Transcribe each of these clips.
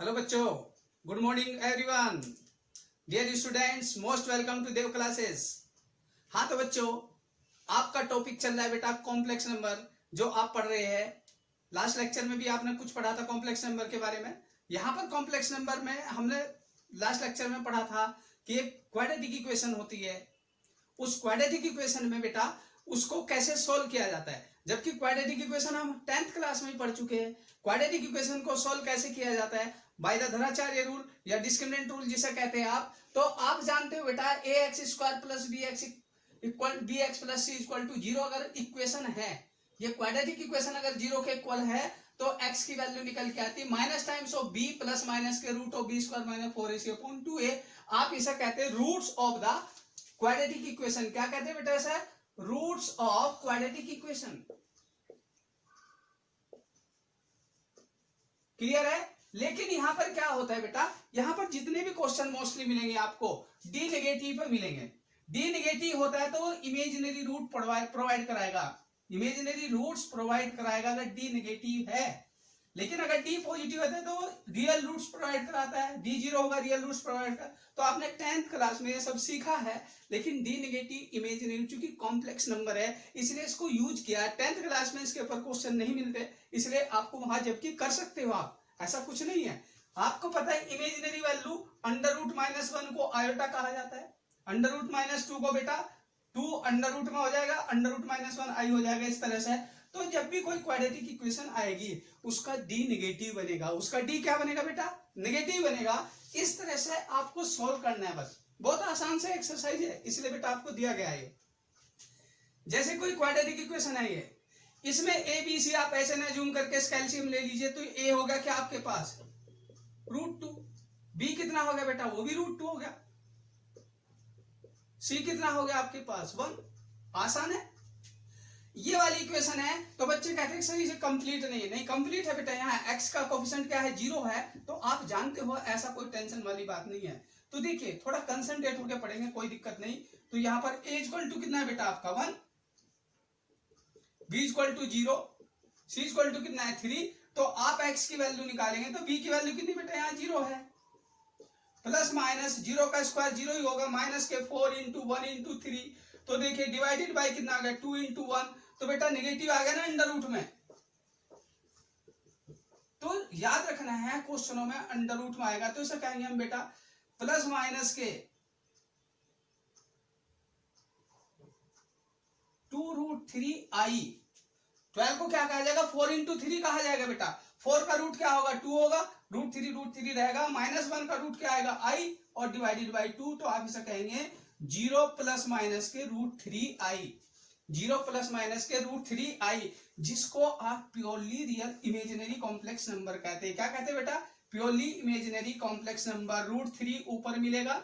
Hello बच्चों, good morning everyone. Dear students, most welcome to Dev classes. हाँ तो बच्चों, आपका टॉपिक चल रहा है बेटा कॉम्प्लेक्स नंबर, जो आप पढ़ रहे हैं। लास्ट लेक्चर में भी आपने कुछ पढ़ा था कॉम्प्लेक्स नंबर के बारे में। यहाँ पर कॉम्प्लेक्स नंबर में हमने लास्ट लेक्चर में पढ़ा था कि एक क्वाड्रेटिक इक्वेशन होती है। उस क्वाड्रेटिक इक्वेशन में बेटा उसको कैसे सोल्व किया जाता है, जबकि क्वाड्रेटिक इक्वेशन हम 10th क्लास में ही पढ़ चुके हैं। क्वाड्रेटिक इक्वेशन को सोल्व कैसे किया जाता है, बाय द धनाचार्य रूल या डिस्क्रिमिनेंट रूल जिसे कहते हैं आप। तो आप जानते हो बेटा ax² plus bx plus c equal to 0 अगर इक्वेशन है, ये क्वाड्रेटिक इक्वेशन अगर 0 के इक्वल है तो x की वैल्यू निकल के आती है minus times of b plus minus के root of b² minus 4ac/2a। आप इसे कहते हैं roots of the quadratic equation. क्या कहते हैं बेटा इसे? Roots of quadratic equation. Clear है? लेकिन यहां पर क्या होता है बेटा, यहां पर जितने भी क्वेश्चन मोस्टली मिलेंगे आपको डी नेगेटिव पे मिलेंगे। डी नेगेटिव होता है तो इमेजिनरी रूट प्रोवाइड कराएगा, इमेजिनरी रूट्स प्रोवाइड कराएगा अगर डी नेगेटिव है। लेकिन अगर डी पॉजिटिव होता है तो रियल रूट्स प्रोवाइड कराता है। डी 0 होगा, रियल रूट्स प्रोवाइड कर। तो आपने 10th क्लास में ये सब सीखा है। लेकिन डी नेगेटिव इमेजिनरी चूंकि कॉम्प्लेक्स नंबर है इसलिए इसको यूज किया। 10th क्लास में इसके ऊपर क्वेश्चन नहीं मिलते, इसलिए आपको वहां जबकि कर सकते हो आप, ऐसा कुछ नहीं है। आपको पता है इमेजिनरी वैल्यू अंडर रूट -1 को आयोटा कहा जाता है, अंडर रूट -2 को बेटा 2 अंडर रूट में हो जाएगा, अंडर रूट -1 आई हो जाएगा, इस तरह से। तो जब भी कोई क्वाड्रेटिक इक्वेशन आएगी उसका डी नेगेटिव बनेगा, उसका डी क्या बनेगा बेटा? नेगेटिव बनेगा। इस तरह से आपको सोल्व करना है, बस बहुत आसान से एक्सरसाइज है, इसलिए बेटा आपको दिया गया है। जैसे कोई क्वाड्रेटिक इक्वेशन आई है, इसमें ए बी सी आप ऐसे ना जूम करके कैल्शियम ले लीजिए, तो ए हो गया क्या आपके पास? √2। बी कितना हो गया बेटा? वो भी √2 हो गया। सी कितना हो गया आपके पास? 1। आसान है। ये वाली इक्वेशन है तो बच्चे कहते हैं सर इसे कंप्लीट नहीं है। नहीं, कंप्लीट है बेटा। यहाँ x का कोफिशिएंट क्या है? 0 है। तो आप जानते हो ऐसा कोई टेंशन वाली बात नहीं है। तो देखिए थोड़ा कंसंट्रेट होकर पढ़ेंगे, कोई दिक्कत नहीं। तो यहाँ पर a इक्वल टू कितना है बेटा आपका? 1, b equal to 0, c equal to कितना है? 3। तो आप x की वैल्यू निकालेंगे तो b की वैल्यू कितनी बेटा? यहाँ 0 है। प्लस माइनस 0 का स्क्वायर 0 ही होगा, माइनस के 4 × 1 × 3। तो देखिए डिवाइडेड बाय कितना आ गया? 2 × 1। तो बेटा नेगेटिव आ गया ना अंडर रूट में। तो याद रखना है क्वेश्चनों में अंडर रूट में आएगा तो इसे कहेंगे हम बेटा प्लस माइनस के 2√3i। 12 को क्या कहा जाएगा? 4 × 3 कहा जाएगा बेटा। 4 का रूट क्या होगा? 2 होगा, √3 रहेगा, -1 का रूट क्या आएगा? i, और डिवाइडेड बाय 2। तो आप इसे कहेंगे 0 प्लस माइनस के √3i, 0 प्लस माइनस के √3i, जिसको आप purely real imaginary complex number कहते हैं। क्या कहते हैं बेटा? Purely imaginary complex number. √3 ऊपर मिलेगा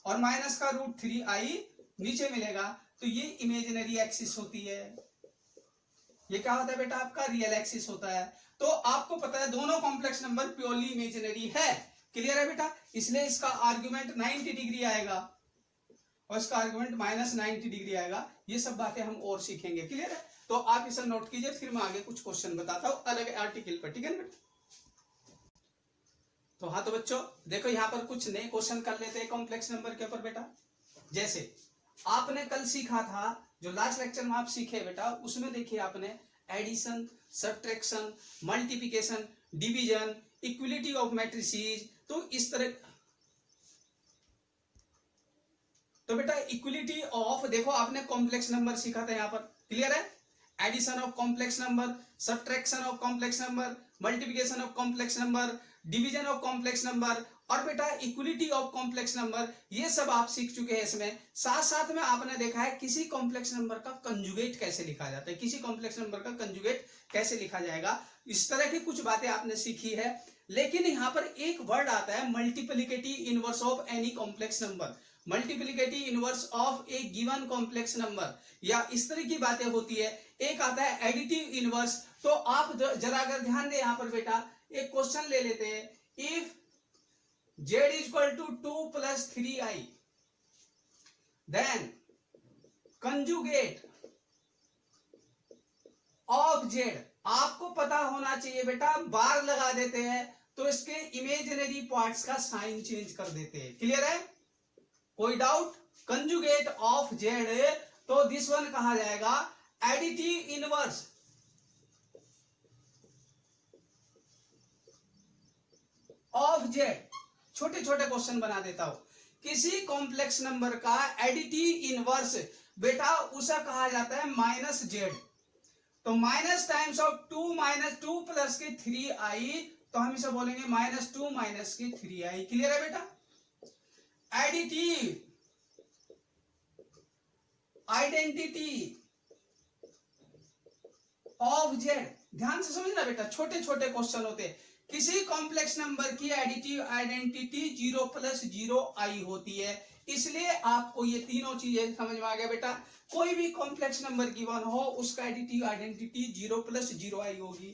और माइनस का √3i नीचे मिलेगा। तो ये इमेजिनरी एक्सिस होती है। ये क्या होता है बेटा? आपका रियल एक्सिस होता है। तो आपको पता है दोनों कॉम्प्लेक्स नंबर प्योरली इमेजिनरी है। क्लियर है बेटा? इसलिए इसका आर्गुमेंट 90 डिग्री आएगा और इसका आर्गुमेंट -90 डिग्री आएगा। ये सब बातें हम और सीखेंगे। क्लियर है? तो आप इसे नोट कीजिए, फिर मैं आगे कुछ क्वेश्चन बताता हूं अलग आर्टिकल पर। ठीक है बेटा? तो हाँ तो बच्चों देखो यहाँ पर कुछ नए क्वेश्चन कर लेते हैं कॉम्प्लेक्स नंबर के ऊपर बेटा। जैसे आपने कल सीखा था, जो लास्ट लेक्चर में आप सीखे बेटा, उसमें देखिए आपने addition, subtraction, multiplication, division, equality of matrices. तो इस तरह तो बेटा इक्वलिटी ऑफ, देखो आपने कॉम्प्लेक्स नंबर सीखा था यहाँ पर। क्लियर है? Addition of complex number, subtraction of complex number, multiplication of complex number, division of complex number और बेटा इक्वलिटी ऑफ कॉम्प्लेक्स नंबर, ये सब आप सीख चुके हैं इसमें। साथ साथ में आपने देखा है किसी कॉम्प्लेक्स नंबर का कंजुगेट कैसे लिखा जाता है, किसी कॉम्प्लेक्स नंबर का कंजुगेट कैसे लिखा जाएगा, इस तरह की कुछ बातें आपने सीखी है। लेकिन यहाँ पर एक वर्ड आता है multiplicative inverse of any complex number, multiplicative inverse of A given complex number, या इस तरह की बातें होती है। एक आता है एडिटिव इनवर्स। तो आप जरा अगर ध्यान दें यहाँ पर बेटा, एक क्वेश्चन ले लेते हैं। If z = 2 + 3i, then conjugate of z। आपको पता होना चाहिए बेटा, बार लगा देते हैं तो इसके इमेजिनरी पार्ट्स का साइन चेंज कर देते हैं। क्लियर है? कोई डाउट? कंजुगेट ऑफ जेड, तो दिस वन कहा जाएगा एडिटिव इनवर्स ऑफ जेड। छोटे छोटे क्वेश्चन बना देता हूं। किसी कॉम्प्लेक्स नंबर का एडिटिव इनवर्स बेटा उसे कहा जाता है माइनस जेड। तो minus times of 2 minus 2 plus के 3i, तो हम इसे बोलेंगे माइनस 2 माइनस के 3i। क्लियर है बेटा? एडिटिव आइडेंटिटी ऑफ जेड, ध्यान से समझना बेटा, छोटे छोटे क्वेश्चन होते हैं। किसी कॉम्प्लेक्स नंबर की एडिटिव आइडेंटिटी 0 प्लस 0i होती है, इसलिए आपको ये तीनों चीजें समझ में आ गया बेटा। कोई भी कॉम्प्लेक्स नंबर गिवन हो उसका एडिटिव आइडेंटिटी 0 प्लस 0i होगी।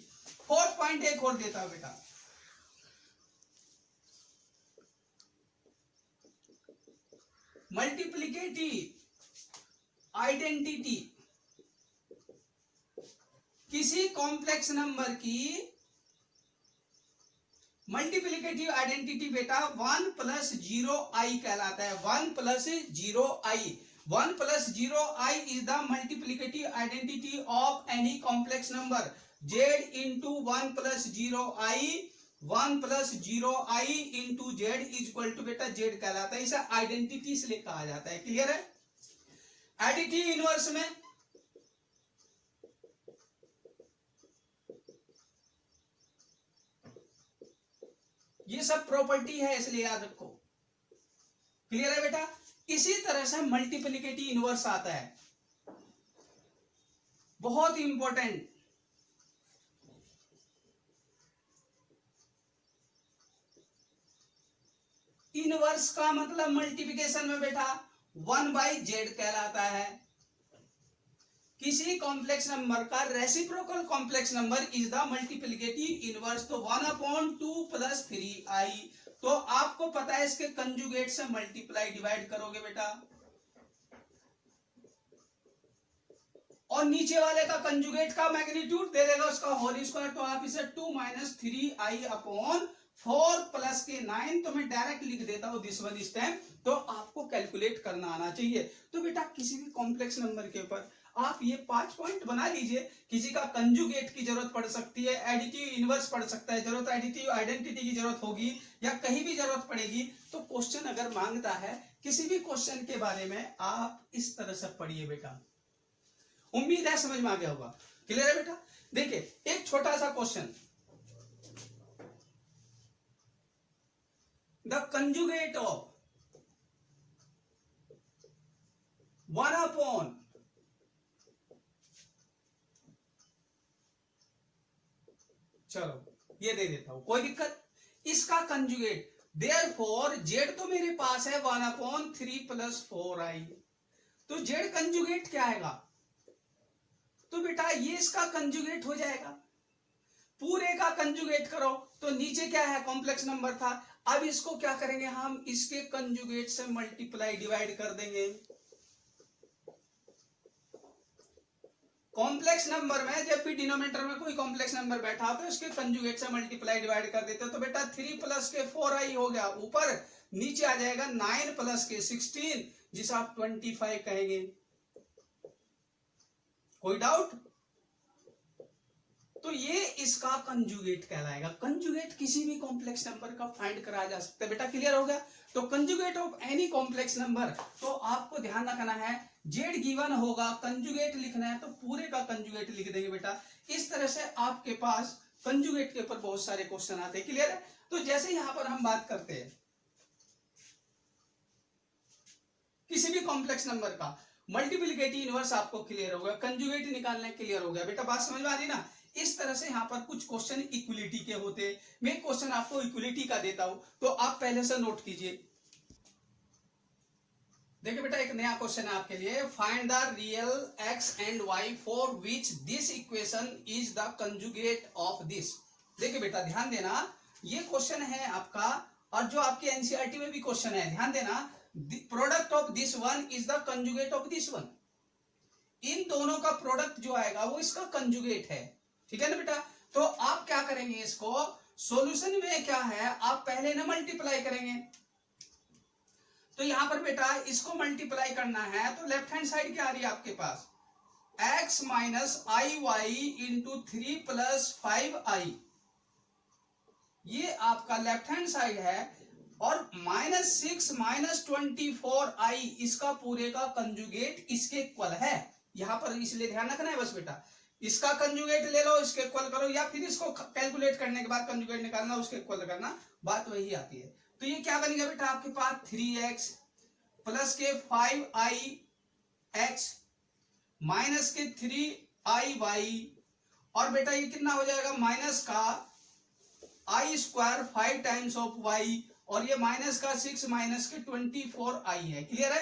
फोर्थ पॉइंट एक और देता हूं बेटा, मल्टीप्लिकेटिव आइडेंटिटी। किसी कॉम्प्लेक्स नंबर की मल्टीप्लिकेटिव आइडेंटिटी बेटा 1 प्लस 0i कहलाता है। 1 plus 0i, 1 plus 0i is the multiplicative identity of any complex number. z into 1 plus 0i, 1 plus 0i into Z is equal to बेटा z कहलाता है। इसे identity इसलिए कहा जाता है। क्लियर है? एडिटिव इनवर्स में ये सब प्रॉपर्टी है, इसलिए याद रखो। क्लियर है बेटा? इसी तरह से मल्टीप्लिकेटिव इनवर्स आता है, बहुत इंपॉर्टेंट। इनवर्स का मतलब मल्टीप्लिकेशन में बेटा 1/z कहलाता है। किसी कॉम्प्लेक्स नंबर का reciprocal complex number is the multiplicative inverse, तो 1/2 प्लस 3i। तो आपको पता है इसके कंजुगेट से मल्टीप्लाई डिवाइड करोगे बेटा, और नीचे वाले का कंजुगेट का मैग्नीट्यूड दे देगा उसका होल स्क्वायर, तो आप इसे 2 माइनस 3i अपॉन 4 प्लस के 9, तो मैं डायरेक्ट लिख देता हूं दिस वन इस टाइम। तो आपको कैलकुलेट करना आना चाहिए। तो बेटा किसी भी कॉम्प्लेक्स नंबर के ऊपर आप ये 5 पॉइंट बना लीजिए। किसी का कंजुगेट की जरूरत पड़ सकती है, एडिटिव इनवर्स पड़ सकता है, जरूरत एडिटिव आइडेंटिटी की जरूरत होगी, या कहीं भी जरूरत पड़ेगी, तो क्वेश्चन अगर मांगता है किसी भी क्वेश्चन के बारे में आप इस तरह से पढ़िए बेटा। उम्मीद है समझ में आ गया होगा। क्लियर है बेटा? देखिए एक छोटा सा question, the conjugate of 1 upon चलो ये दे देता हूं, कोई दिक्कत? इसका कंजुगेट, देयरफॉर जेड तो मेरे पास है 1/3 प्लस 4i, तो जेड कंजुगेट क्या आएगा? तो बेटा ये इसका कंजुगेट हो जाएगा। पूरे का कंजुगेट करो तो नीचे क्या है, कॉम्प्लेक्स नंबर था। अब इसको क्या करेंगे हम, इसके कंजुगेट से मल्टीप्लाई डिवाइड कर देंगे। कॉम्प्लेक्स नंबर में जब भी डिनोमिनेटर में कोई कॉम्प्लेक्स नंबर बैठा हो तो इसके कंजुगेट से मल्टीप्लाई डिवाइड कर देते हो, तो बेटा 3 प्लस के 4i हो गया ऊपर, नीचे आ जाएगा 9 प्लस के 16, जिसे आप 25 कहेंगे। कोई डाउट? तो ये इसका कंजुगेट कहलाएगा। कंजुगेट किसी भी कॉम्प्लेक्स नंबर का फाइंड करा जा सकता है बेटा। क्लियर हो गया? तो conjugate of any complex number, तो आपको ध्यान रखना है जेड गिवन होगा, कंजुगेट लिखना है तो पूरे का कंजुगेट लिख देंगे बेटा। इस तरह से आपके पास कंजुगेट के ऊपर बहुत सारे क्वेश्चन आते हैं। क्लियर है? तो जैसे यहां पर हम बात करते हैं किसी भी कॉम्प्लेक्स नंबर का मल्टीप्लिकेटिव इनवर्स, आपको क्लियर हो गया, कंजुगेट निकालना क्लियर हो गया बेटा। बात समझ में आ रही ना? इस तरह से यहाँ पर कुछ क्वेश्चन इक्वलिटी के होते हैं। मैं क्वेश्चन आपको इक्वलिटी का देता हूं, तो आप पहले से नोट कीजिए। देखिए बेटा एक नया क्वेश्चन है आपके लिए, find the real x and y for which this equation is the conjugate of this. देखिए बेटा ध्यान देना, ये क्वेश्चन है आपका, और जो आपके एनसीईआरटी में भी क्वेश्चन है, ध्यान देना, product of this one is the conjugate of this one. इन दोनों का प्रोडक्ट जो आएगा वो इसका कंजुगेट है। ठीक है ना बेटा? तो आप क्या करेंगे, इसको सॉल्यूशन में क्या है, आप पहले ना मल्टीप्लाई करेंगे, तो यहां पर बेटा इसको मल्टीप्लाई करना है, तो लेफ्ट हैंड साइड क्या आ रही है आपके पास, x माइनस आई वाई इंटू 3 प्लस 5i, ये आपका लेफ्ट हैंड साइड है, और -6 माइनस 24i इसका पूरे का कंजुगेट इसके इक्वल है, यहां पर इसलिए ध्यान रखना है बस बेटा, इसका कंजुगेट ले लो, इसके इक्वल करो, या फिर इसको कैलकुलेट करने के बाद कंजुगेट निकालना, उसके इक्वल करना, बात वही आती है। तो ये क्या बनेगा बेटा आपके पास 3x प्लस के 5ix माइनस के 3iy, और बेटा ये कितना हो जाएगा, माइनस का i square 5 times of y, और ये माइनस का 6 माइनस के 24i है। क्लियर है?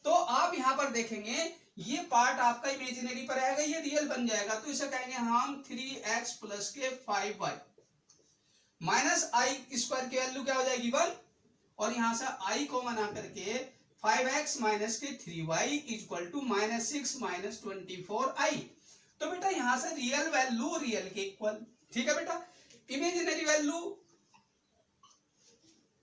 तो आप यहां पर देखेंगे ये पार्ट आपका इमेजिनरी पर रहेगा, ये रियल बन जाएगा, तो इसे कहेंगे हम 3x प्लस के 5y माइनस i स्क्वायर की वैल्यू क्या हो जाएगी 1, और यहां से i को मना करके 5x माइनस के 3y equal to -6 minus 24i। तो बेटा यहां से रियल वैल्यू रियल के इक्वल, ठीक है बेटा। इमेजिनरी वैल्यू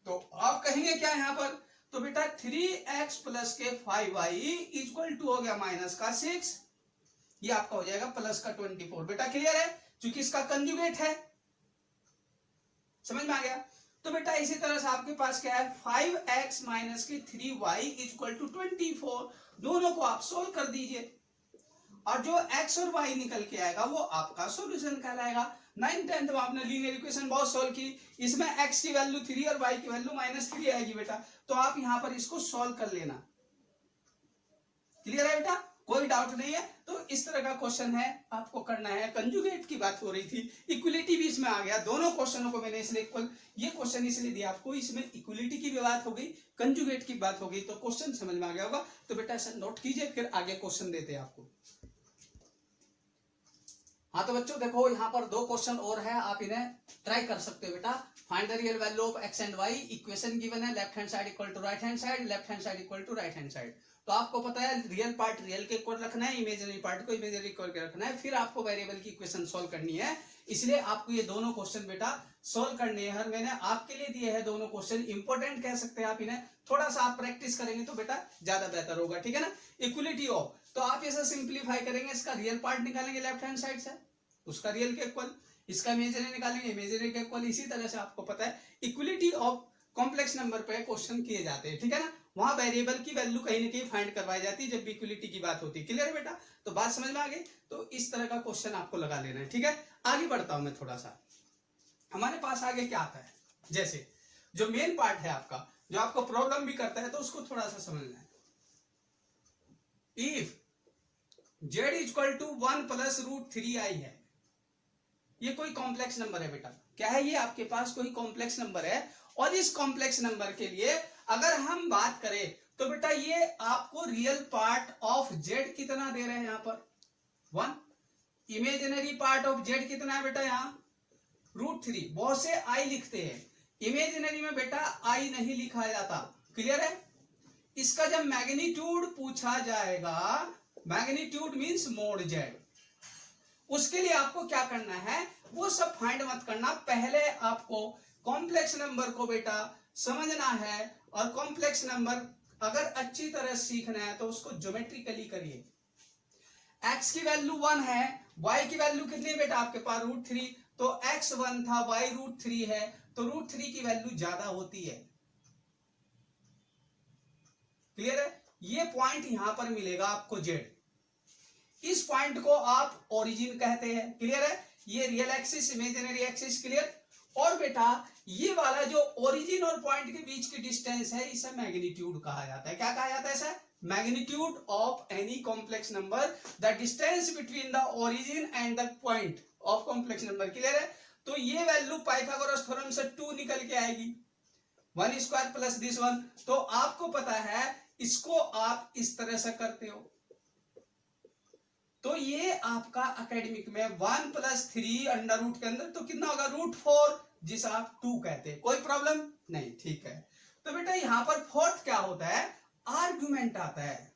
तो आप कहेंगे क्या यहां पर, तो बेटा 3x प्लस के 5y इक्वल टू हो गया माइनस का 6, ये आपका हो जाएगा प्लस का 24। बेटा क्लियर है, क्योंकि इसका कंजुगेट है, समझ में आ गया। तो बेटा इसी तरह से आपके पास क्या है, 5x माइनस के 3y इक्वल टू 24, दोनों को आप सोल्व कर दीजिए, और जो x और y निकल के आएगा वो आपका सॉल्यूशन कहलाएगा। 9th 10th में आपने लीनियर इक्वेशन बहुत सोल्व की, इसमें x की वैल्यू 3 और y की वैल्यू -3 आएगी बेटा, तो आप यहां पर इसको सोल्व कर लेना। क्लियर है बेटा, कोई डाउट नहीं है। तो इस तरह का क्वेश्चन है, आपको करना है। कंजुगेट की बात हो रही थी, इक्वलिटी भी इसमें आ गया, दोनों क्वेश्चनों को मैंने इसलिए इक्वल, ये क्वेश्चन इसलिए दिया आपको, इसमें इक्वलिटी की भी बात हो गई, कंजुगेट की बात हो गई, तो क्वेश्चन समझ में आ गया होगा। तो बेटा ऐसा नोट कीजिए, फिर आगे क्वेश्चन देते हैं आपको। हाँ तो बच्चों देखो यहाँ पर 2 क्वेश्चन और है, आप इन्हें ट्राई कर सकते हो बेटा। Find the real value of x and y, equation given है, left hand side equal to right hand side, left hand side equal to right hand side. तो आपको पता है रियल पार्ट रियल के इक्वल रखना है, इमेजिनरी पार्ट को imaginary equal के रखना है, फिर आपको वेरिएबल की इक्वेशन सोल्व करनी है। इसलिए आपको ये दोनों क्वेश्चन बेटा सोल्व करने हैं, मैंने आपके लिए दिए हैं दोनों क्वेश्चन, इंपॉर्टेंट कह सकते हैं आप इन्हें, थोड़ा सा आप प्रैक्टिस करेंगे तो बेटा ज्यादा बेहतर होगा, ठीक है ना। इक्वलिटी ऑफ, तो आप इसे सिंप्लीफाई करेंगे, इसका रियल पार्ट निकालेंगे लेफ्ट हैंड साइड से, उसका रियल के इक्वल, इसका इमेजिनरी निकालेंगे इमेजिनरी के इक्वल। इसी तरह से आपको पता है इक्वलिटी ऑफ कॉम्प्लेक्स नंबर पे क्वेश्चन किए जाते हैं, ठीक है ना। वहां वेरिएबल की वैल्यू कहीं ना कहीं फाइंड करवाई जाती है जब भी इक्वलिटी की बात होती है। क्लियर है बेटा, तो बात समझ में आ गई। तो इस तरह का क्वेश्चन आपको लगा लेना है, ठीक है। आगे बढ़ता हूं मैं थोड़ा सा, हमारे पास आगे क्या आता है, जैसे जो मेन पार्ट है आपका, जो आपको प्रॉब्लम भी करता है, तो उसको थोड़ा सा समझना है। If z equal to 1 plus √3i है, ये कोई कॉम्प्लेक्स नंबर है बेटा, क्या है ये आपके पास कोई कॉम्प्लेक्स नंबर है, और इस कॉम्प्लेक्स नंबर के लिए अगर हम बात करें तो बेटा ये आपको रियल पार्ट ऑफ z कितना दे रहे हैं, यहां पर 1, इमेजिनरी पार्ट ऑफ z कितना है बेटा, यहां √3, बहुत से i लिखते हैं, इमेजिनरी में बेटा i नहीं लिखा जाता। क्लियर है, इसका जब मैग्नीट्यूड पूछा जाएगा, मैग्नीट्यूड मींस मोड z, उसके लिए आपको क्या करना है, वो सब फाइंड मत करना, पहले आपको कॉम्प्लेक्स नंबर को बेटा समझना है, और कॉम्प्लेक्स नंबर अगर अच्छी तरह सीखना है तो उसको ज्योमेट्रिकली करिए। x की वैल्यू 1 है, y की वैल्यू कितनी है बेटा आपके पास √3, तो x 1 था, y √3 है, तो √3 की वैल्यू ज्यादा होती है। क्लियर है, ये पॉइंट यहां पर मिलेगा आपको z, इस पॉइंट को आप ओरिजिन कहते हैं। क्लियर है, ये real axis imaginary axis, clear. और बेटा ये वाला जो ओरिजिन और पॉइंट के बीच की डिस्टेंस है, इसे मैग्नीट्यूड कहा जाता है। क्या कहा जाता है इसे, magnitude of any complex number, the distance between the origin and the point of complex number. Clear है, तो ये वैल्यू पाइथागोरस थ्योरम से 2 निकल के आएगी, 1 स्क्वायर प्लस दिस 1। तो आपको पता है इसको आप इस तरह से करते हो, तो ये आपका एकेडमिक में 1 + 3 अंडर रूट के अंदर, तो कितना होगा √4, जिसे आप 2 कहते हैं। कोई प्रॉब्लम नहीं, ठीक है। तो बेटा यहां पर फोर्थ क्या होता है, आर्गुमेंट आता है।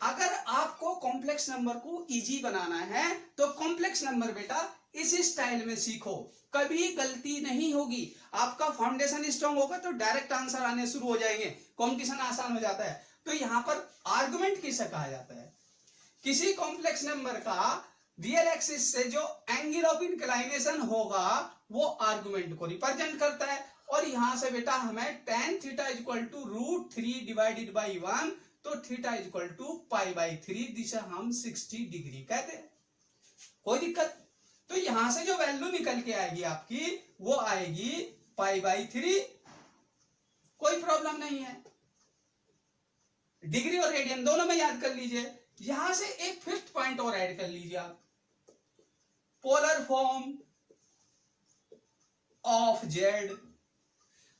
अगर आपको कॉम्प्लेक्स नंबर को इजी बनाना है तो कॉम्प्लेक्स नंबर बेटा इस स्टाइल में सीखो, कभी गलती नहीं होगी। आपका फाउंडेशन स्ट्रांग होगा तो डायरेक्ट आंसर आने शुरू हो जाएंगे, कंपटीशन आसान हो जाता है। तो यहां पर आर्गुमेंट किसे कहा जाता है? किसी कॉम्प्लेक्स नंबर का रियल एक्सिस से जो एंगल ऑफ इंक्लाइनेशन होगा वो आर्गुमेंट को रिप्रेजेंट करता है। और यहां से बेटा हमें tan theta equal to √3 divided by 1, तो थीटा इक्वल टू π/3, दिशा हम 60 डिग्री कहते हैं। कोई दिक्कत? तो यहां से जो वैल्यू निकल के आएगी आपकी वो आएगी π/3, कोई प्रॉब्लम नहीं है। डिग्री और रेडियन दोनों में याद कर लीजिए। यहां से एक फिफ्थ पॉइंट और ऐड कर लीजिए आप, पोलर फॉर्म ऑफ जेड।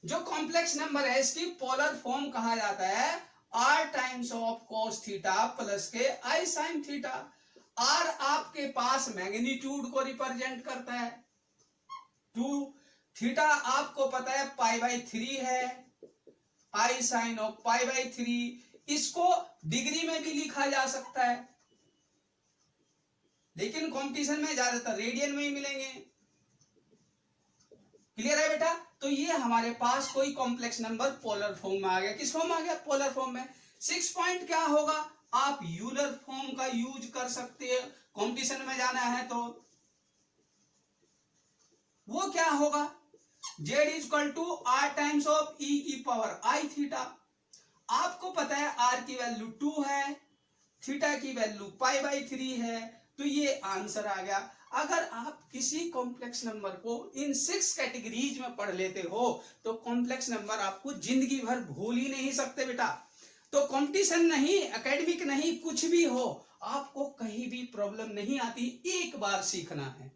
जो कॉम्प्लेक्स नंबर है इसकी पोलर फॉर्म कहा जाता है r times of cos theta plus के i sin थीटा। r आपके पास मैग्नीट्यूड को रिप्रेजेंट करता है, 2 थीटा आपको पता है π/3 है, i sin ऑफ π/3। इसको डिग्री में भी लिखा जा सकता है, लेकिन कंपटीशन में ज्यादातर रेडियन में ही मिलेंगे। क्लियर है बेटा? तो ये हमारे पास कोई कॉम्प्लेक्स नंबर पोलर फॉर्म में आ गया। किस फॉर्म में आ गया? पोलर फॉर्म में। 6 पॉइंट क्या होगा? आप यूलर फॉर्म का यूज कर सकते हैं, कंपटीशन में जाना है तो। वो क्या होगा? z equal to r times of e की पावर i थीटा। आपको पता है r की वैल्यू 2 है, थीटा की वैल्यू π/3 है, तो ये आंसर आ गया। अगर आप किसी कॉम्प्लेक्स नंबर को इन 6 कैटेगरीज में पढ़ लेते हो तो कॉम्प्लेक्स नंबर आपको जिंदगी भर भूल ही नहीं सकते बेटा। तो कंपटीशन नहीं, एकेडमिक नहीं, कुछ भी हो, आपको कहीं भी प्रॉब्लम नहीं आती। एक बार सीखना है,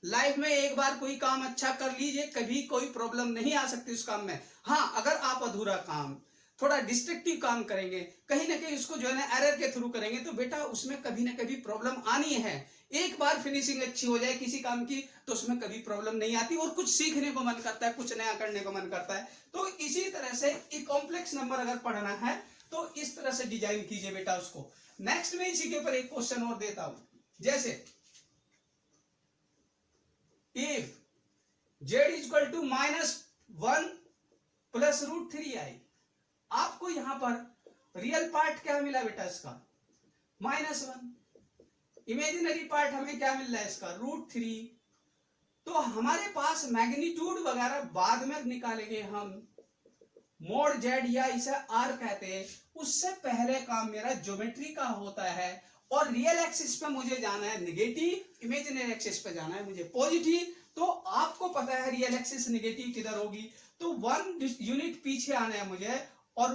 लाइफ में एक बार कोई काम अच्छा कर लीजिए, कभी कोई प्रॉब्लम नहीं आ सकती उस काम में। हाँ, अगर आप अधूरा काम, थोड़ा डिस्ट्रक्टिव काम करेंगे, कहीं ना कहीं उसको जो है ना एरर के थ्रू करेंगे, तो बेटा उसमें कभी ना कभी प्रॉब्लम आनी है। एक बार फिनिशिंग अच्छी हो जाए किसी काम की तो उसमें कभी प्रॉब्लम नहीं आती, और कुछ सीखने को मन करता है, कुछ नया करने को मन करता है। तो इसी तरह से एक कॉम्प्लेक्स नंबर अगर पढ़ना है तो इस तरह से डिजाइन कीजिए बेटा उसको। नेक्स्ट में इसी के ऊपर एक क्वेश्चन और देता हूं, जैसे if z equal to -1 plus √3i। आपको यहां पर रियल पार्ट क्या मिला बेटा? इसका -1। इमेजिनरी पार्ट हमें क्या मिल रहा है? इसका √3। तो हमारे पास मैग्नीट्यूड वगैरह बाद में निकालेंगे हम, मोड जेड या इसे आर कहते हैं। उससे पहले काम मेरा ज्योमेट्री का होता है, और रियल एक्सिस पे मुझे जाना है नेगेटिव, इमेजिनरी एक्सिस पे जाना है मुझे पॉजिटिव। तो आपको पता है रियल एक्सिस नेगेटिव किधर होगी, तो 1 यूनिट पीछे आना है मुझे और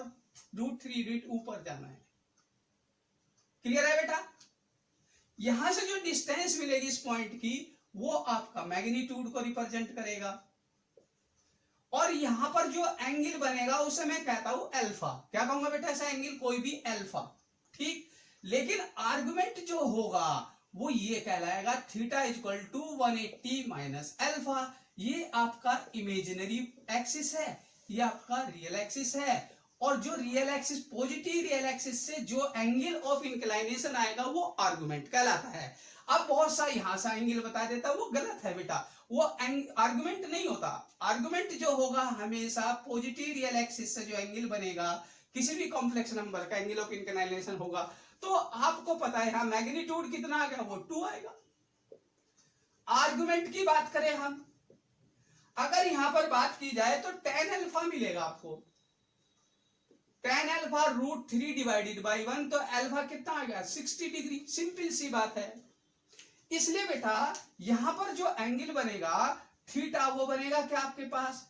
√3 यूनिट ऊपर जाना है। क्लियर है बेटा? यहां से जो डिस्टेंस मिलेगी इस पॉइंट की वो आपका मैग्नीट्यूड को रिप्रेजेंट करेगा, और यहां पर जो एंगल बनेगा उसे मैं कहता हूं अल्फा। क्या कहूंगा बेटा? ऐसा एंगल कोई भी अल्फा, ठीक। लेकिन आर्गुमेंट जो होगा वो ये कहलाएगा theta equal to 180 minus alpha. ये आपका इमेजिनरी एक्सिस है, ये आपका रियल एक्सिस है, और जो real axis, positive real axis से जो एंगल ऑफ इंक्लाइनेशन आएगा वो आर्गुमेंट कहलाता है। अब बहुत सा यहां से एंगल बता देता, वो गलत है बेटा, वो आर्गुमेंट नहीं होता। आर्गुमेंट जो होगा हमेशा पॉजिटिव रियल एक्सिस से जो एंगल बनेगा, किसी भी कॉम्प्लेक्स नंबर का एंगल ऑफ इंक्लाइनेशन होगा, तो आपको पता है यहां मैग्नीट्यूड कितना आ गया, वो 2 आएगा। आर्गुमेंट की बात करें हम, अगर यहां पर बात की जाए तो tan अल्फा मिलेगा आपको, tan अल्फा √3 डिवाइडेड बाई 1, तो अल्फा कितना आ गया? 60 डिग्री। सिंपल सी बात है। इसलिए बेटा यहां पर जो एंगल बनेगा थीटा, वो बनेगा क्या आपके पास?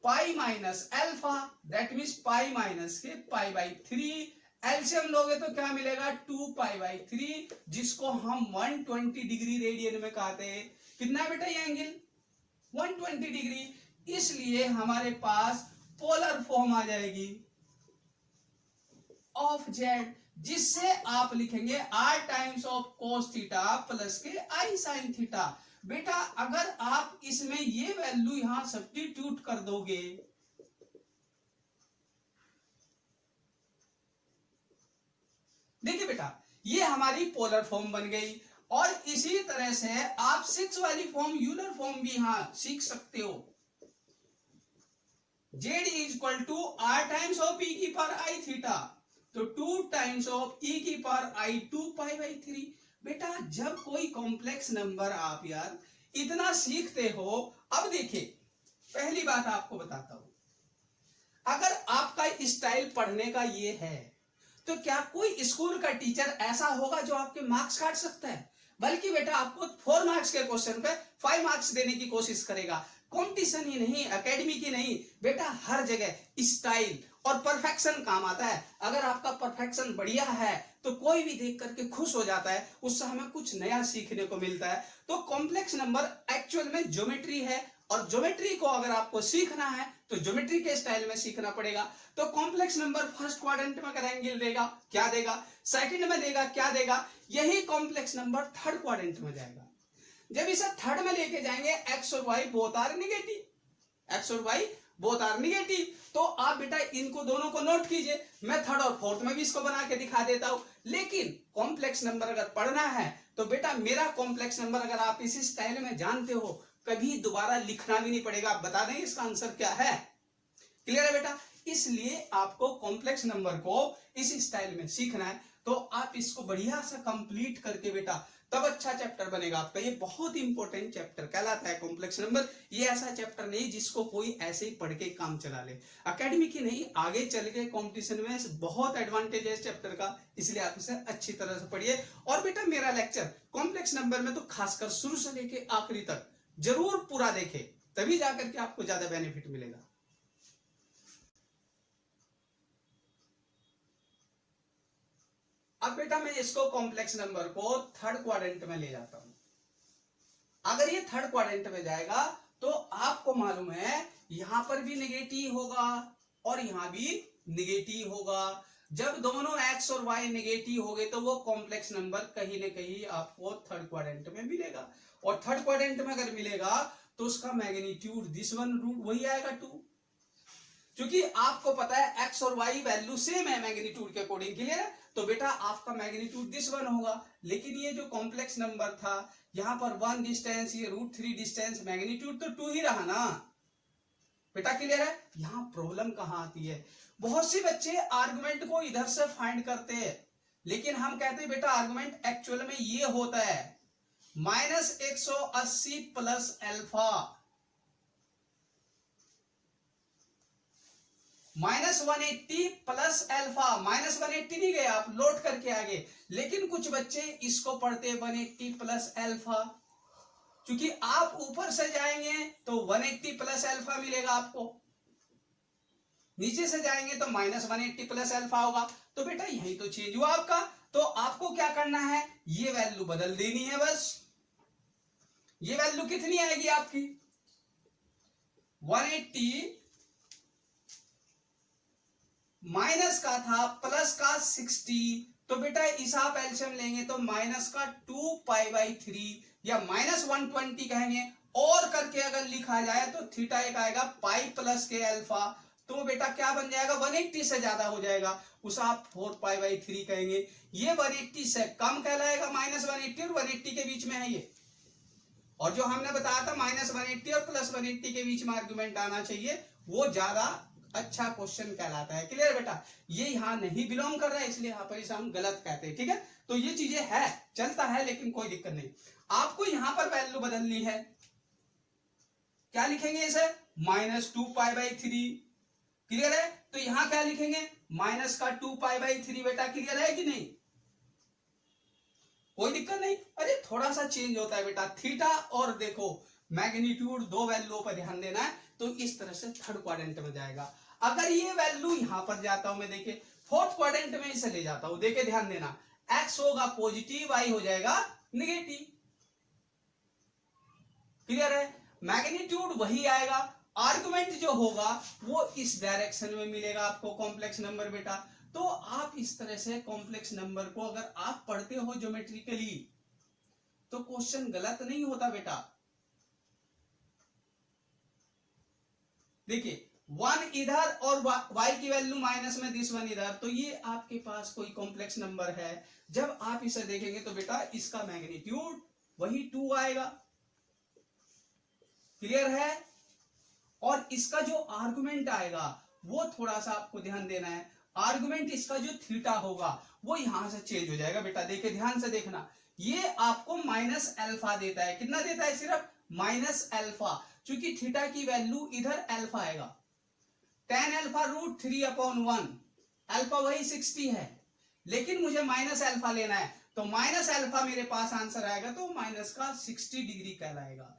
Pi minus alpha, that means pi minus के π/3। एलसीएम लोगे तो क्या मिलेगा? 2π/3, जिसको हम 120 डिग्री रेडियन में कहते हैं। कितना बेटा ये एंगल? 120 डिग्री। इसलिए हमारे पास पोलर फॉर्म आ जाएगी ऑफ जेड, जिससे आप लिखेंगे r times of cos theta plus के i sin थीटा। बेटा अगर आप इसमें ये वैल्यू यहां सब्स्टिट्यूट कर दोगे, देखिए बेटा, ये हमारी पोलर फॉर्म बन गई, और इसी तरह से आप 6 वाली फॉर्म, यूलर फॉर्म भी यहां सीख सकते हो। z is equal to r times of e की पावर i थीटा, तो 2 टाइम्स ऑफ e की पावर i 2 पाई बाई 3। बेटा जब कोई कॉम्प्लेक्स नंबर आप यार इतना सीखते हो, अब देखिए पहली बात आपको बताता हूं, अगर आपका स्टाइल पढ़ने का ये है तो क्या कोई स्कूल का टीचर ऐसा होगा जो आपके मार्क्स काट सकता है? बल्कि बेटा आपको 4 मार्क्स के क्वेश्चन पे 5 मार्क्स देने की कोशिश करेगा। कंपटीशन ही नहीं, एकेडमी की नहीं बेटा, हर जगह स्टाइल और परफेक्शन काम आता है। अगर आपका परफेक्शन बढ़िया है तो कोई भी देख करके खुश हो जाता है, उससे हमें कुछ नया सीखने को मिलता है। तो कॉम्प्लेक्स नंबर एक्चुअल में ज्योमेट्री है, और ज्योमेट्री को अगर आपको सीखना है तो ज्योमेट्री के स्टाइल में सीखना पड़ेगा। तो कॉम्प्लेक्स नंबर फर्स्ट क्वाड्रेंट में अगर एंगल देगा क्या देगा, सेकंड में देगा क्या देगा, यही कॉम्प्लेक्स नंबर थर्ड क्वाड्रेंट में जाएगा। जब इसे थर्ड में लेके जाएंगे, एक्स और y both are negative, x और वाई बोथ आर नेगेटिव, तो आप बेटा इनको दोनों को नोट कीजिए। मैं थर्ड और फोर्थ में भी इसको बना के दिखा देता हूं। लेकिन कॉम्प्लेक्स नंबर अगर पढ़ना है तो बेटा मेरा कॉम्प्लेक्स नंबर अगर आप इसी स्टाइल में जानते हो, कभी दोबारा लिखना भी नहीं पड़ेगा, आप बता दें इसका आंसर क्या है। क्लियर है बेटा? इसलिए आपको कॉम्प्लेक्स नंबर को इस स्टाइल में सीखना है, तो आप इसको बढ़िया से कंप्लीट करके बेटा तब अच्छा चैप्टर बनेगा आपका। ये बहुत इंपॉर्टेंट चैप्टर कहलाता है कॉम्प्लेक्स नंबर। ये ऐसा चैप्टर नहीं जिसको कोई ऐसे ही पढ़ के काम चला ले, एकेडमी की नहीं, आगे चल के कॉम्पिटिशन में बहुत एडवांटेज है इस चैप्टर का, इसलिए आप इसे अच्छी तरह से पढ़िए। और बेटा मेरा लेक्चर कॉम्प्लेक्स नंबर में तो खासकर शुरू से लेके आखिरी तक जरूर पूरा देखें, तभी जाकर के आपको ज्यादा बेनिफिट मिलेगा। अब बेटा मैं इसको कॉम्प्लेक्स नंबर को थर्ड क्वाड्रेंट में ले जाता हूं। अगर ये थर्ड क्वाड्रेंट में जाएगा तो आपको मालूम है यहां पर भी नेगेटिव होगा और यहां भी नेगेटिव होगा। जब दोनों x और y नेगेटिव हो गए तो वो कॉम्प्लेक्स नंबर कहीं ना कहीं आपको थर्ड क्वाड्रेंट में मिलेगा, और थर्ड क्वाड्रेंट में अगर मिलेगा तो उसका मैग्नीट्यूड दिस वन रूट वही आएगा 2। क्योंकि आपको पता है x और y वैल्यू सेम है मैग्नीट्यूड के अकॉर्डिंग, क्लियर है? तो बेटा आपका मैग्नीट्यूड दिस वन होगा। लेकिन ये जो कॉम्प्लेक्स नंबर था यहाँ पर 1 डिस्टेंस, ये √3 डिस्टेंस, मैग्नीट्यूड तो 2 ही रहा ना बेटा, क्लियर है? यहाँ प्रॉब्लम कहाँ आती है, बहुत से बच्चे आर्गुमेंट को इधर से फाइंड करते हैं, लेकिन हम कहते हैं बेटा आर्गुमेंट एक्चुअल में ये होता है -180 प्लस अल्फा, -180 प्लस अल्फा। -180 नहीं गए आप, लोड करके आगे, लेकिन कुछ बच्चे इसको पढ़ते 180 प्लस अल्फा, क्योंकि आप ऊपर से जाएंगे तो 180 प्लस अल्फा मिलेगा आपको, नीचे से जाएंगे तो -180 प्लस अल्फा होगा। तो बेटा यही तो चेंज हुआ आपका। तो आपको क्या करना है, ये वैल्यू बदल देनी है बस। ये वैल्यू कितनी आएगी आपकी 180 माइनस का था प्लस का 60, तो बेटा इस आप एल्सियम लेंगे तो माइनस का 2 पाई बाई 3 या -120 कहेंगे, और करके अगर लिखा जाए तो थीटा एक आएगा पाई प्लस के अल्फा, तो बेटा क्या बन जाएगा 180 से ज्यादा हो जाएगा, उस आप 4 पाई बाई 3 कहेंगे। ये 180 से कम कहलाएगा, -180 और 180 के बीच में है ये। और जो हमने बताया था -180 और +180 के बीच में आर्गुमेंट आना चाहिए, वो ज्यादा अच्छा क्वेश्चन कहलाता है। क्लियर बेटा? ये यहां नहीं बिलोंग कर रहा है, इसलिए यहां पर इसे हम गलत कहते हैं, ठीक है? तो ये चीजें है, चलता है, लेकिन कोई दिक्कत नहीं। आपको यहां पर वैल्यू बदलनी है, क्या लिखेंगे इसे -2 पाई बाई 3, क्लियर है? तो यहां क्या लिखेंगे माइनस का 2 पाई बाई 3, बेटा क्लियर है कि नहीं? कोई दिक्कत नहीं। अरे थोड़ा सा चेंज होता है बेटा, थीटा और देखो मैग्नीट्यूड, दो वैल्यूओं पर ध्यान देना है। तो इस तरह से थर्ड क्वाड्रेंट में जाएगा। अगर ये वैल्यू यहां पर जाता हूं मैं, देखे फोर्थ क्वाड्रेंट में इसे ले जाता हूं, देखे ध्यान देना, x होगा पॉजिटिव, y हो जाएगा नेगेटिव, क्लियर है? मैग्नीट्यूड वही आएगा, आर्गुमेंट जो होगा वो इस डायरेक्शन में मिलेगा आपको कॉम्प्लेक्स नंबर बेटा। तो आप इस तरह से कॉम्प्लेक्स नंबर को अगर आप पढ़ते हो ज्योमेट्रिकली तो क्वेश्चन गलत नहीं होता बेटा। देखिए 1 इधर और y की वैल्यू माइनस में दिस 1 इधर, तो ये आपके पास कोई कॉम्प्लेक्स नंबर है। जब आप इसे देखेंगे तो बेटा इसका मैग्नीट्यूड वही 2 आएगा। क्लियर है? और इसका जो आर्गुमेंट आएगा वो थोड़ा सा आपको ध्यान देना है। आर्गुमेंट इसका जो थीटा होगा वो यहां से चेंज हो जाएगा। बेटा देखिए ध्यान से देखना, ये आपको माइनस अल्फा देता है। कितना देता है? सिर्फ माइनस अल्फा, क्योंकि थीटा की वैल्यू इधर अल्फा आएगा। tan अल्फा रूट 3/1, अल्फा वही 60 है, लेकिन मुझे माइनस अल्फा लेना है, तो माइनस अल्फा मेरे पास आंसर आएगा, तो माइनस का 60 डिग्री कहलाएगा।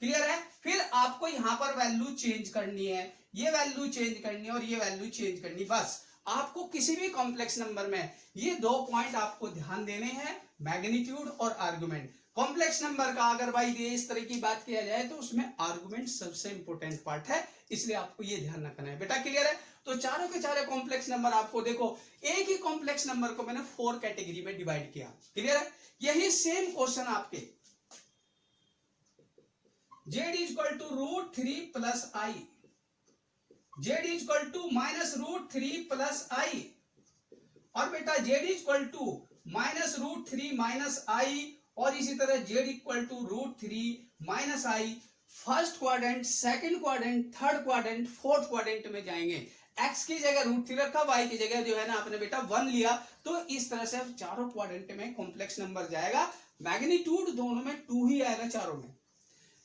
क्लियर है? फिर आपको यहां पर वैल्यू चेंज करनी है, ये वैल्यू चेंज करनी है और ये वैल्यू चेंज करनी। बस आपको किसी भी कॉम्प्लेक्स नंबर में ये 2 पॉइंट आपको ध्यान देने हैं, मैग्नीट्यूड और आर्गुमेंट। कॉम्प्लेक्स नंबर का अगर भाई इस तरह की बात किया जाए तो उसमें आर्गुमेंट सबसे इंपॉर्टेंट पार्ट है, इसलिए आपको ये ध्यान रखना है। बेटा क्लियर है? तो चारों के चारों कॉम्प्लेक्स नंबर आपको देखो, एक ही कॉम्प्लेक्स नंबर को मैंने 4 कैटेगरी में डिवाइड किया। क्लियर है? यही सेम क्वेश्चन आपके z equal to root 3 plus i, z equal to minus root 3 plus i, और बेटा z equal to minus root 3 minus i, और इसी तरह z equal to root 3 minus i. First quadrant, second quadrant, third quadrant, fourth quadrant में जाएंगे। x की जगह root 3 रखा, y की जगह जो है ना आपने बेटा 1 लिया, तो इस तरह से चारों क्वाड्रेंट में कॉम्प्लेक्स नंबर जाएगा। मैग्नीट्यूड दोनों में 2 ही आएगा, चारों में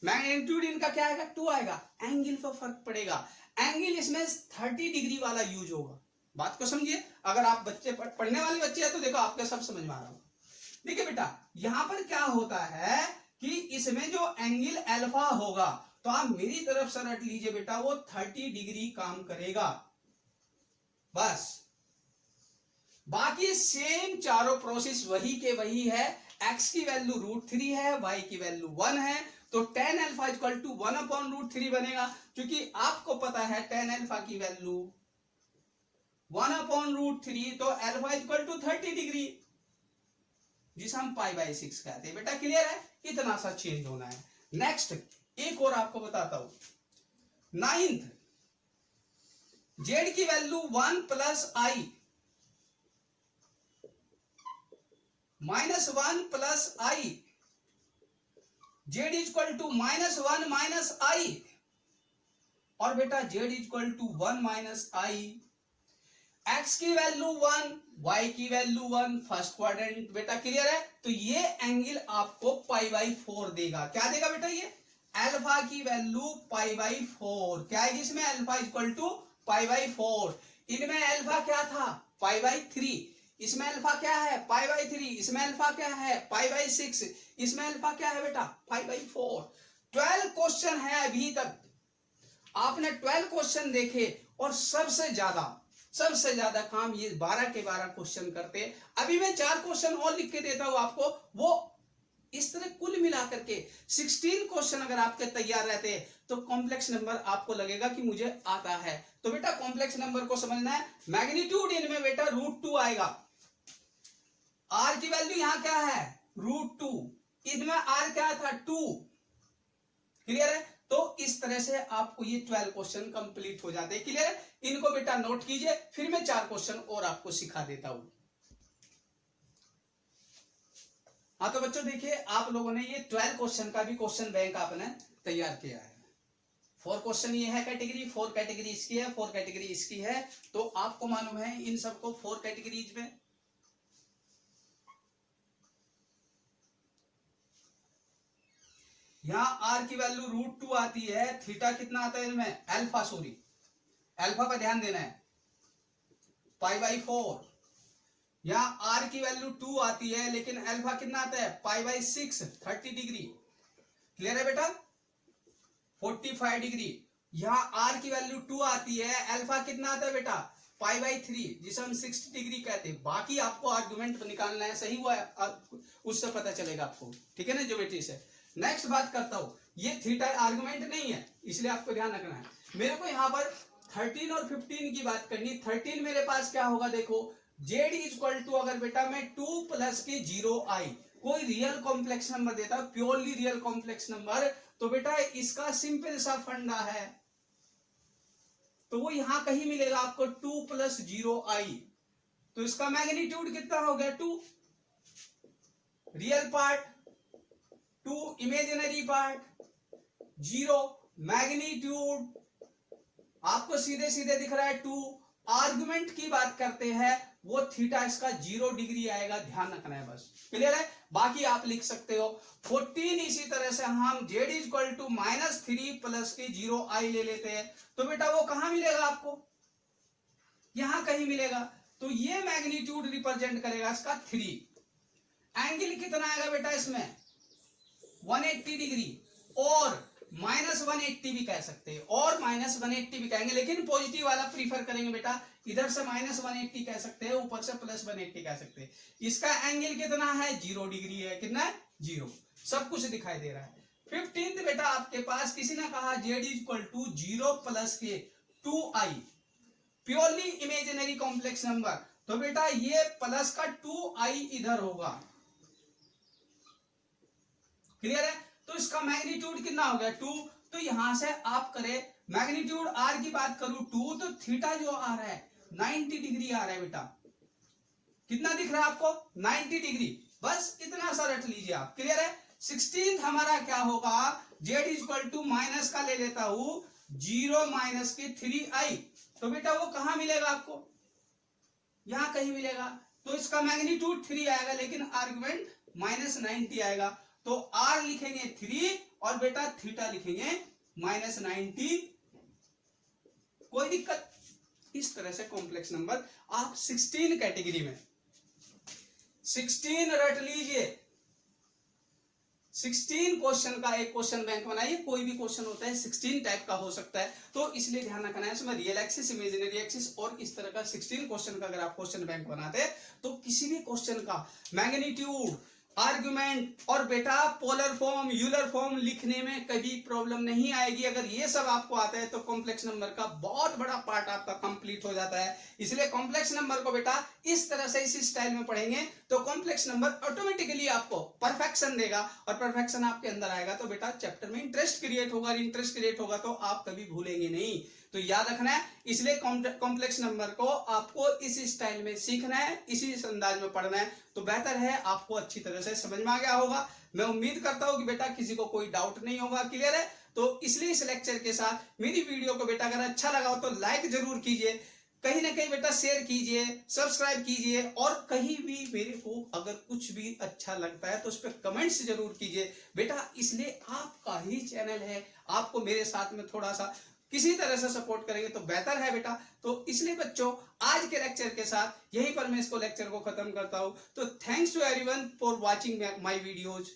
मैग्नीट्यूड इनका क्या आएगा? 2 आएगा। एंगल पर फर्क पड़ेगा, एंगल इसमें 30 डिग्री वाला यूज होगा। बात को समझिए, अगर आप बच्चे पढ़ने वाले बच्चे हैं तो देखो आपके सब समझ में आ रहा होगा। देखिए बेटा यहां पर क्या होता है कि इसमें जो एंगल अल्फा होगा, तो आप मेरी तरफ से रट लीजिए बेटा, वो 30 डिग्री काम करेगा। बस बाकी सेम चारों प्रोसेस वही के वही है। x की वैल्यू रूट 3 है, y की वैल्यू 1 है, तो tan अल्फा इक्वल टू 1/√3 बनेगा, क्योंकि आपको पता है tan अल्फा की वैल्यू 1/√3, तो अल्फा इक्वल टू 30 डिग्री, जिसे हम π/6 कहते हैं। बेटा क्लियर है? इतना सा चेंज होना है। नेक्स्ट एक और आपको बताता हूं, 9th, z की value 1 plus i minus 1 plus i, z equal to -1 minus i, और बेटा z equal to 1 minus i. x की वैल्यू 1, y की वैल्यू 1, फर्स्ट क्वाड्रेंट। बेटा क्लियर है? तो ये एंगल आपको π/4 देगा। क्या देगा बेटा? ये अल्फा की वैल्यू π/4 क्या है इसमें? Alpha equal to π/4। इनमें अल्फा क्या था? π/3। इसमें अल्फा क्या है? π/3। इसमें अल्फा क्या है? π/6। इसमें अल्फा क्या है बेटा? π/4। 12 क्वेश्चन है अभी तक, आपने 12 क्वेश्चन देखे, और सबसे ज्यादा काम ये 12 के 12 क्वेश्चन करते हैं। अभी मैं 4 क्वेश्चन और लिख के देता हूं आपको, वो इस तरह कुल मिलाकर के 16 क्वेश्चन अगर आपके तैयार रहते हैं तो कॉम्प्लेक्स नंबर आपको लगेगा कि मुझे आता है। तो बेटा कॉम्प्लेक्स नंबर को समझना है। मैग्नीट्यूड इनमें बेटा √2 आएगा। आर की वैल्यू यहां क्या है? √2। इनमें आर क्या था? 2। क्लियर है? तो इस तरह से आपको ये 12 क्वेश्चन कंप्लीट हो जाते हैं। क्लियर है? इनको बेटा नोट कीजिए, फिर मैं 4 क्वेश्चन और आपको सिखा देता हूं। हाँ तो बच्चों देखिए, आप लोगों ने ये 12 क्वेश्चन का भी क्वेश्चन बैंक आपने तैयार किया है। 4 क्वेश्चन ये है कैटेगरी, 4 कैटेगरी इसकी है, 4 कैटेगरी इसकी है। तो आपको मालूम है इन सबको 4 कैटेगरीज में यहां आर की वैल्यू √2 आती है, थीटा कितना आता है इसमें? अल्फा, सॉरी अल्फा पर ध्यान देना है, π/4। यहां आर की वैल्यू 2 आती है, लेकिन अल्फा कितना आता है? π/6, 30 डिग्री। क्लियर है बेटा? 45 डिग्री। यहां आर की वैल्यू 2 आती है, अल्फा कितना आता है बेटा? π/3, जिसे हम 60 डिग्री कहते हैं। बाकी आपको आर्गुमेंट निकालना है, सही हुआ है, उससे पता चलेगा आपको। ठीक है ना ज्योमेट्री से। नेक्स्ट बात करता हूं, ये थीटा आर्गुमेंट नहीं है, इसलिए आपको ध्यान रखना है। मेरे को यहां पर 13 और 15 की बात करनी। 13 मेरे पास क्या होगा? देखो z इक्वल टू, अगर बेटा मैं 2 प्लस के 0 आई, कोई रियल कॉम्प्लेक्स नंबर देता, प्योरली रियल कॉम्प्लेक्स नंबर, तो बेटा इसका सिंपल सा फंडा है, तो वो यहां कहीं मिलेगा आपको 2 + 0i। तो इसका मैग्नीट्यूड कितना हो गया 2, real part 2, imaginary part 0, magnitude आपको सीधे सीधे दिख रहा है 2। आर्गुमेंट की बात करते हैं वो थीटा इसका 0 डिग्री आएगा, ध्यान रखना है बस। क्लियर है? बाकी आप लिख सकते हो 14। इसी तरह से हम z = -3 + के 0i ले लेते हैं, तो बेटा वो कहां मिलेगा आपको, यहां कहीं मिलेगा। तो ये मैग्नीट्यूड रिप्रेजेंट करेगा इसका 3। एंगल कितना आएगा बेटा इसमें 180 डिग्री, और -180 भी कह सकते हैं, और -180 भी कहेंगे, लेकिन पॉजिटिव वाला प्रीफर करेंगे बेटा। इधर से -180 कह सकते हैं, ऊपर से +180 कह सकते हैं। इसका एंगल कितना है 0 डिग्री है, कितना है 0, सब कुछ दिखाई दे रहा है। 15th बेटा आपके पास किसी ने कहा z = 0 + के 2i, purely imaginary complex number. तो बेटा ये प्लस का 2i इधर होगा। क्लियर है? तो इसका मैग्नीट्यूड कितना हो गया 2। तो यहां से आप करें मैग्नीट्यूड r की बात करूं 2, तो थीटा जो आ रहा है 90 डिग्री आ रहा है बेटा। कितना दिख रहा है आपको 90 डिग्री, बस इतना सा रट लीजिए आप। क्लियर है? 16th हमारा क्या होगा z = माइनस का ले लेता हूं 0 - के 3i। तो बेटा वो कहां मिलेगा आपको, यहां कहीं मिलेगा। तो इसका मैग्नीट्यूड 3 आएगा, लेकिन आर्गुमेंट -90 आएगा। तो r लिखेंगे 3 और बेटा थीटा लिखेंगे -90। कोई दिक्कत? इस तरह से कॉम्प्लेक्स नंबर आप 16 कैटेगरी में 16 रट लीजिए। 16 क्वेश्चन का एक क्वेश्चन बैंक बनाइए। कोई भी क्वेश्चन होता है 16 टाइप का हो सकता है, तो इसलिए ध्यान रखना है इसमें रियल एक्सिस, इमेजिनरी एक्सिस और इस तरह का 16 क्वेश्चन का अगर आप क्वेश्चन बैंक बनाते हैं तो किसी भी क्वेश्चन का मैग्नीट्यूड, आर्गुमेंट और बेटा पोलर फॉर्म, यूलर फॉर्म लिखने में कभी प्रॉब्लम नहीं आएगी। अगर ये सब आपको आता है तो कॉम्प्लेक्स नंबर का बहुत बड़ा पार्ट आपका कंप्लीट हो जाता है। इसलिए कॉम्प्लेक्स नंबर को बेटा इस तरह से इसी स्टाइल में पढ़ेंगे तो कॉम्प्लेक्स नंबर ऑटोमेटिकली आपको परफेक्शन देगा, और परफेक्शन आपके अंदर आएगा तो बेटा चैप्टर में इंटरेस्ट क्रिएट होगा, इंटरेस्ट क्रिएट होगा तो आप कभी भूलेंगे नहीं। तो याद रखना है, इसलिए कॉम्प्लेक्स नंबर को आपको इस स्टाइल में सीखना है, इसी अंदाज में पढ़ना है, तो बेहतर है आपको अच्छी तरह से समझ में आ गया होगा। मैं उम्मीद करता हूं कि बेटा किसी को कोई डाउट नहीं होगा। क्लियर है? तो इसलिए इस लेक्चर के साथ मेरी वीडियो को बेटा अगर अच्छा लगा हो तो लाइक जरूर कीजिए, कहीं ना कहीं बेटा शेयर कीजिए, सब्सक्राइब कीजिए, और कहीं भी मेरे को अगर कुछ भी अच्छा लगता है तो उस पर कमेंट्स जरूर कीजिए बेटा। इसलिए आपका ही चैनल है, आपको मेरे साथ में थोड़ा सा किसी तरह से सपोर्ट करेंगे तो बेहतर है बेटा। तो इसलिए बच्चों आज के लेक्चर के साथ यहीं पर मैं इसको लेक्चर को खत्म करता हूं। तो thanks to everyone for watching my videos.